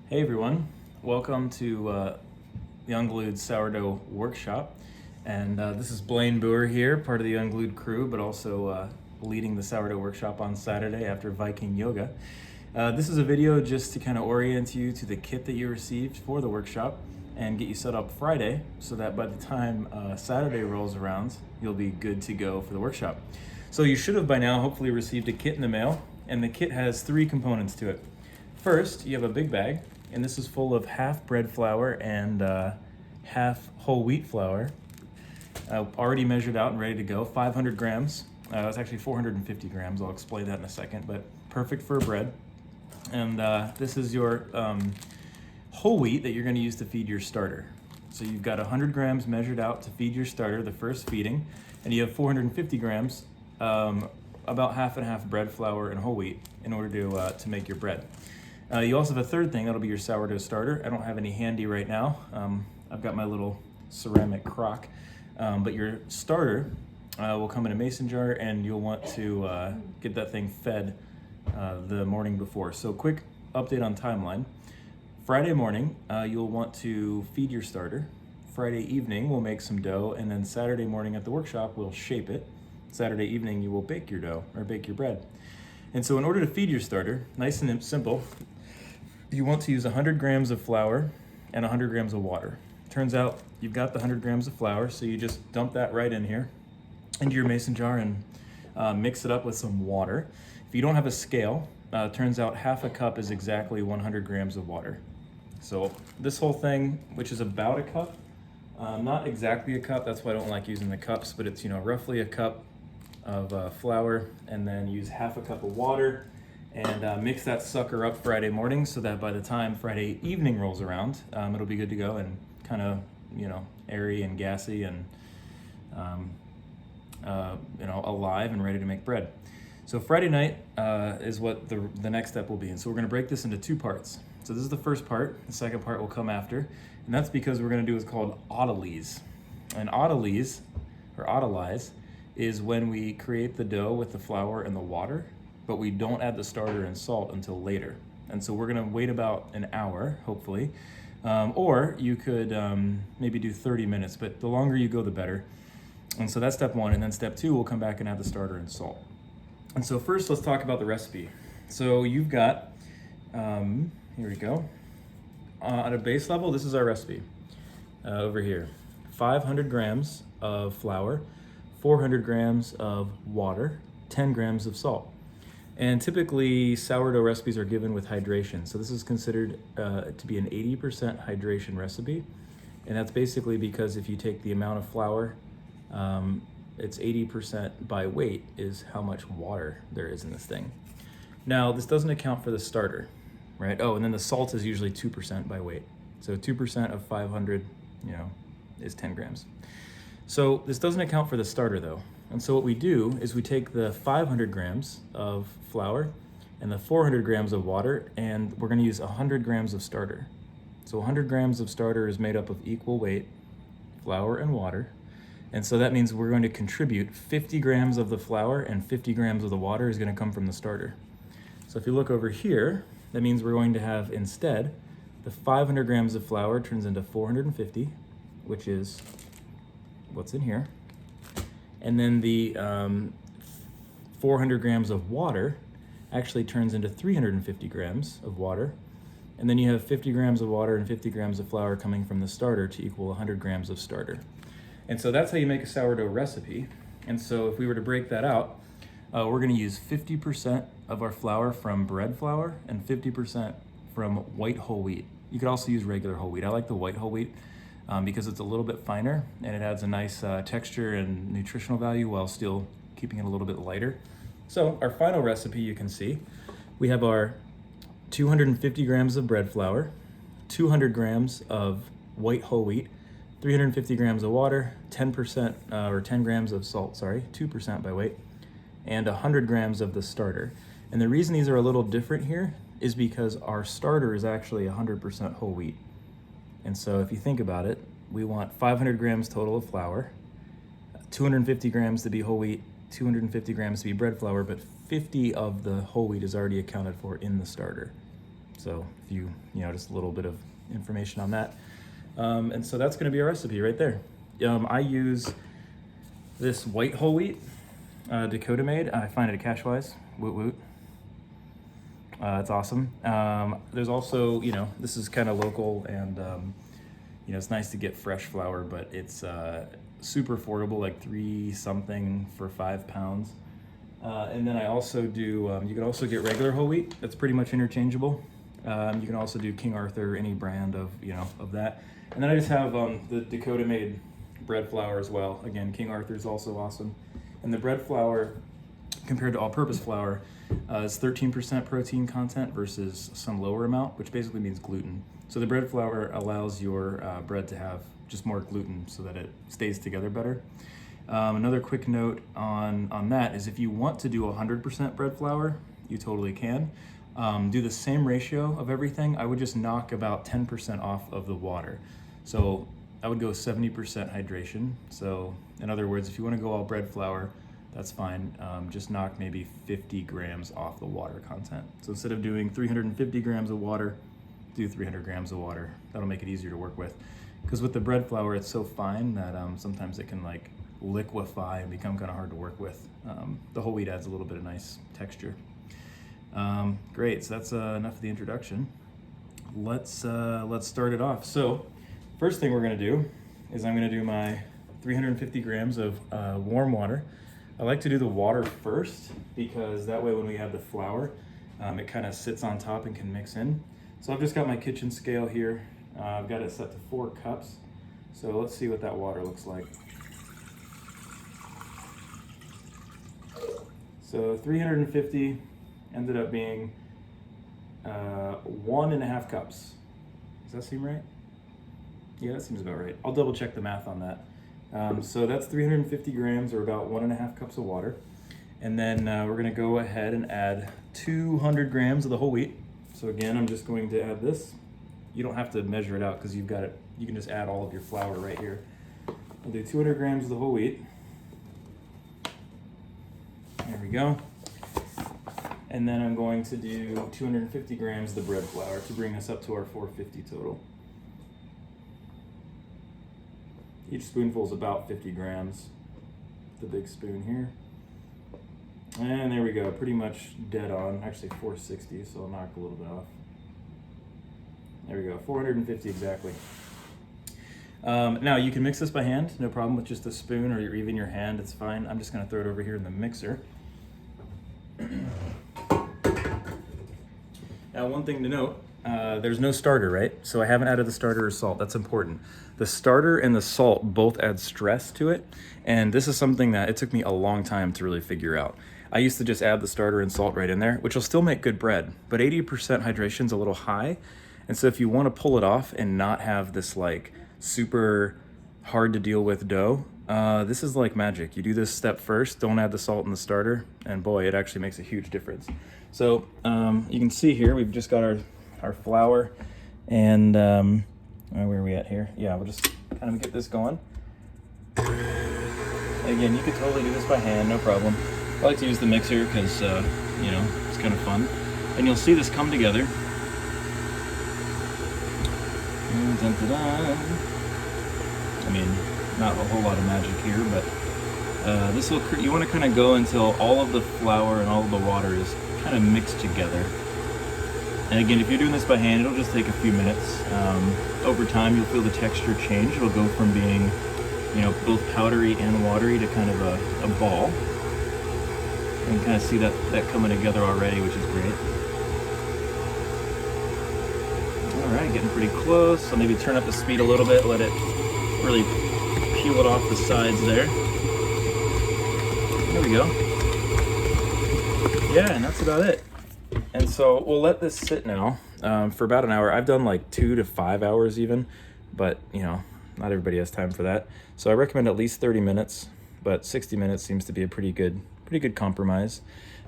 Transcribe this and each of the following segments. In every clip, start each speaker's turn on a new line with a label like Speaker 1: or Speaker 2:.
Speaker 1: Hey everyone, welcome to the Unglued Sourdough Workshop. And this is Blaine Boer here, part of the Unglued crew, but also leading the Sourdough Workshop on Saturday after Viking Yoga. This is a video just to kind of orient you to the kit that you received for the workshop and get you set up Friday so that by the time Saturday rolls around, you'll be good to go for the workshop. So you should have by now hopefully received a kit in the mail, and the kit has three components to it. First, you have a big bag, and this is full of half bread flour and half whole wheat flour, already measured out and ready to go. 500 grams. It's actually 450 grams. I'll explain that in a second, but perfect for bread. And this is your whole wheat that you're going to use to feed your starter. So you've got 100 grams measured out to feed your starter, the first feeding, and you have 450 grams, about half and half bread flour and whole wheat in order to make your bread. You also have a third thing, that'll be your sourdough starter. I don't have any handy right now. I've got my little ceramic crock, but your starter will come in a mason jar, and you'll want to get that thing fed the morning before. So quick update on timeline. Friday morning, you'll want to feed your starter. Friday evening, we'll make some dough, and then Saturday morning at the workshop, we'll shape it. Saturday evening, you will bake your dough, or bake your bread. And so in order to feed your starter, nice and simple, you want to use 100 grams of flour and 100 grams of water. Turns out you've got the 100 grams of flour, so you just dump that right in here into your mason jar and mix it up with some water. If you don't have a scale, turns out half a cup is exactly 100 grams of water. So this whole thing, which is about a cup, not exactly a cup, that's why I don't like using the cups, but it's roughly a cup of flour, and then use half a cup of water, and mix that sucker up Friday morning so that by the time Friday evening rolls around, it'll be good to go and kind of, airy and gassy and, alive and ready to make bread. So Friday night is what the next step will be. And so we're gonna break this into two parts. So this is the first part, the second part will come after. And that's because we're gonna do what's called autolyse. And autolyse, or autolyze, is when we create the dough with the flour and the water, but we don't add the starter and salt until later. And so we're gonna wait about an hour, hopefully. Or you could maybe do 30 minutes, but the longer you go, the better. And so that's step one, and then step two, we'll come back and add the starter and salt. And so first, let's talk about the recipe. So you've got, here we go. At a base level, this is our recipe over here. 500 grams of flour, 400 grams of water, 10 grams of salt. And typically sourdough recipes are given with hydration. So this is considered to be an 80% hydration recipe. And that's basically because if you take the amount of flour, it's 80% by weight is how much water there is in this thing. Now, this doesn't account for the starter, right? Oh, and then the salt is usually 2% by weight. So 2% of 500, is 10 grams. So this doesn't account for the starter though. And so what we do is we take the 500 grams of flour and the 400 grams of water, and we're gonna use 100 grams of starter. So 100 grams of starter is made up of equal weight flour and water. And so that means we're going to contribute 50 grams of the flour, and 50 grams of the water is gonna come from the starter. So if you look over here, that means we're going to have instead, the 500 grams of flour turns into 450, which is what's in here. And then the 400 grams of water actually turns into 350 grams of water. And then you have 50 grams of water and 50 grams of flour coming from the starter to equal 100 grams of starter. And so that's how you make a sourdough recipe. And so if we were to break that out, we're gonna use 50% of our flour from bread flour and 50% from white whole wheat. You could also use regular whole wheat. I like the white whole wheat because it's a little bit finer and it adds a nice texture and nutritional value while still keeping it a little bit lighter. So our final recipe, you can see, we have our 250 grams of bread flour, 200 grams of white whole wheat, 350 grams of water, 10% or 10 grams of salt, 2% by weight, and 100 grams of the starter. And the reason these are a little different here is because our starter is actually 100% whole wheat. And so if you think about it, we want 500 grams total of flour, 250 grams to be whole wheat, 250 grams to be bread flour, but 50 of the whole wheat is already accounted for in the starter. So if you know, just a little bit of information on that. And so that's gonna be our recipe right there. I use this white whole wheat, Dakota made. I find it at Cashwise, woot woot. It's awesome. There's also, you know, this is kind of local, and you know, it's nice to get fresh flour, but it's super affordable, like $3 something for 5 pounds. And then I also do, you can also get regular whole wheat. That's pretty much interchangeable. You can also do King Arthur, any brand of, you know, of that. And then I just have the Dakota made bread flour as well. Again, King Arthur is also awesome. And the bread flour, compared to all-purpose flour, is 13% protein content versus some lower amount, which basically means gluten. So the bread flour allows your bread to have just more gluten so that it stays together better. Another quick note on that is if you want to do 100% bread flour, you totally can. Do the same ratio of everything. I would just knock about 10% off of the water. So I would go 70% hydration. So in other words, if you want to go all bread flour, that's fine. Just knock maybe 50 grams off the water content. So instead of doing 350 grams of water, do 300 grams of water. That'll make it easier to work with. Because with the bread flour, it's so fine that sometimes it can like liquefy and become kind of hard to work with. The whole wheat adds a little bit of nice texture. Great, so that's enough of the introduction. Let's start it off. So first thing we're gonna do is I'm gonna do my 350 grams of warm water. I like to do the water first because that way when we add the flour, it kind of sits on top and can mix in. So I've just got my kitchen scale here. I've got it set to 4 cups. So let's see what that water looks like. So 350 ended up being 1.5 cups. Does that seem right? Yeah, that seems about right. I'll double check the math on that. So that's 350 grams or about 1.5 cups of water. And then we're gonna go ahead and add 200 grams of the whole wheat. So again, I'm just going to add this. You don't have to measure it out because you've got it. You can just add all of your flour right here. I'll do 200 grams of the whole wheat. There we go. And then I'm going to do 250 grams of the bread flour to bring us up to our 450 total. Each spoonful is about 50 grams, the big spoon here. And there we go, pretty much dead on, actually 460, so I'll knock a little bit off. There we go, 450 exactly. Now you can mix this by hand, no problem with just a spoon or even your hand, it's fine. I'm just gonna throw it over here in the mixer. Now one thing to note, there's no starter, right? So I haven't added the starter or salt, that's important. The starter and the salt both add stress to it, and this is something that it took me a long time to really figure out. I used to just add the starter and salt right in there, which will still make good bread, but 80% hydration is a little high, and so if you want to pull it off and not have this like super hard to deal with dough, this is like magic. You do this step first, don't add the salt in the starter, and boy, it actually makes a huge difference. So you can see here, we've just got our flour, and where are we at here? Yeah, we'll just kind of get this going. Again, you could totally do this by hand, no problem. I like to use the mixer because, you know, it's kind of fun. And you'll see this come together. Dun, dun, dun. I mean, not a whole lot of magic here, but this will, you want to kind of go until all of the flour and all of the water is kind of mixed together. And again, if you're doing this by hand, it'll just take a few minutes. Over time, you'll feel the texture change. It'll go from being, you know, both powdery and watery to kind of a ball. You can kind of see that coming together already, which is great. All right, getting pretty close. So maybe turn up the speed a little bit, let it really peel it off the sides there. There we go. Yeah, and that's about it. And so we'll let this sit now for about an hour. I've done like 2 to 5 hours even, but you know, not everybody has time for that. So I recommend at least 30 minutes, but 60 minutes seems to be a pretty good compromise.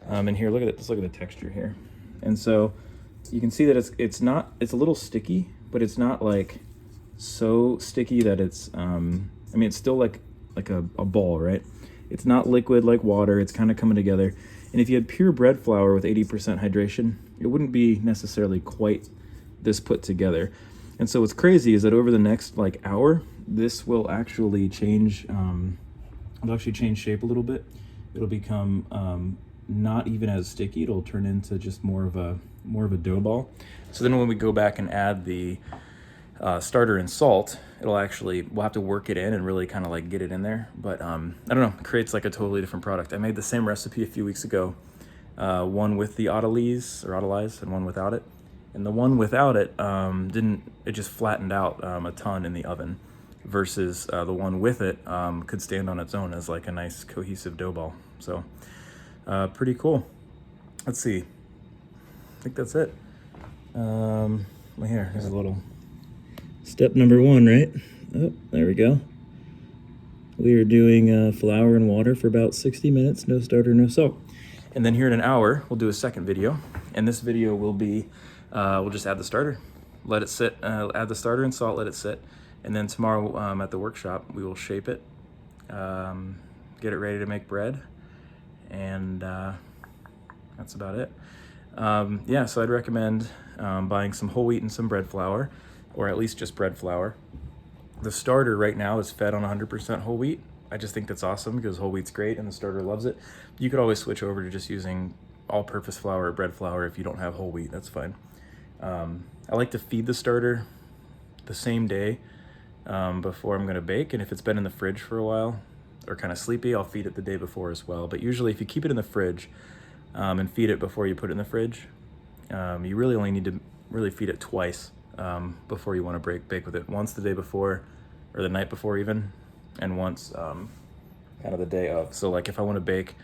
Speaker 1: And here, look at it. Let's look at the texture here. And so you can see that it's a little sticky, but it's not like so sticky that it's, I mean, it's still like a ball, right? It's not liquid like water. It's kind of coming together. And if you had pure bread flour with 80% hydration, it wouldn't be necessarily quite this put together. And so what's crazy is that over the next like hour, this will actually change, it'll actually change shape a little bit. It'll become not even as sticky. It'll turn into just more of a dough ball. So then when we go back and add the starter and salt, we'll have to work it in and really kind of like get it in there. But I don't know, it creates like a totally different product. I made the same recipe a few weeks ago, one with the autolyse and one without it. And the one without it it just flattened out a ton in the oven, versus the one with it could stand on its own as like a nice cohesive dough ball. So pretty cool. Let's see, I think that's it. Here's a little step number 1, right? Oh, there we go. We are doing flour and water for about 60 minutes, no starter, no salt. And then here in an hour, we'll do a second video. And this video will be, we'll just add the starter, let it sit, add the starter and salt, let it sit. And then tomorrow at the workshop, we will shape it, get it ready to make bread. And that's about it. Yeah, so I'd recommend buying some whole wheat and some bread flour, or at least just bread flour. The starter right now is fed on 100% whole wheat. I just think that's awesome because whole wheat's great and the starter loves it. You could always switch over to just using all-purpose flour or bread flour if you don't have whole wheat, that's fine. I like to feed the starter the same day before I'm gonna bake, and if it's been in the fridge for a while or kind of sleepy, I'll feed it the day before as well. But usually if you keep it in the fridge and feed it before you put it in the fridge, you really only need to really feed it twice before you want to bake with it. Once the day before, or the night before even, and once kind of the day of. So like if I want to bake,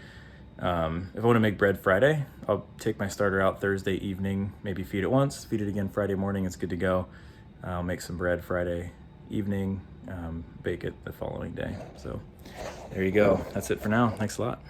Speaker 1: if I want to make bread Friday, I'll take my starter out Thursday evening, maybe feed it once, feed it again Friday morning, it's good to go. I'll make some bread Friday evening, bake it the following day. So there you go. That's it for now. Thanks a lot.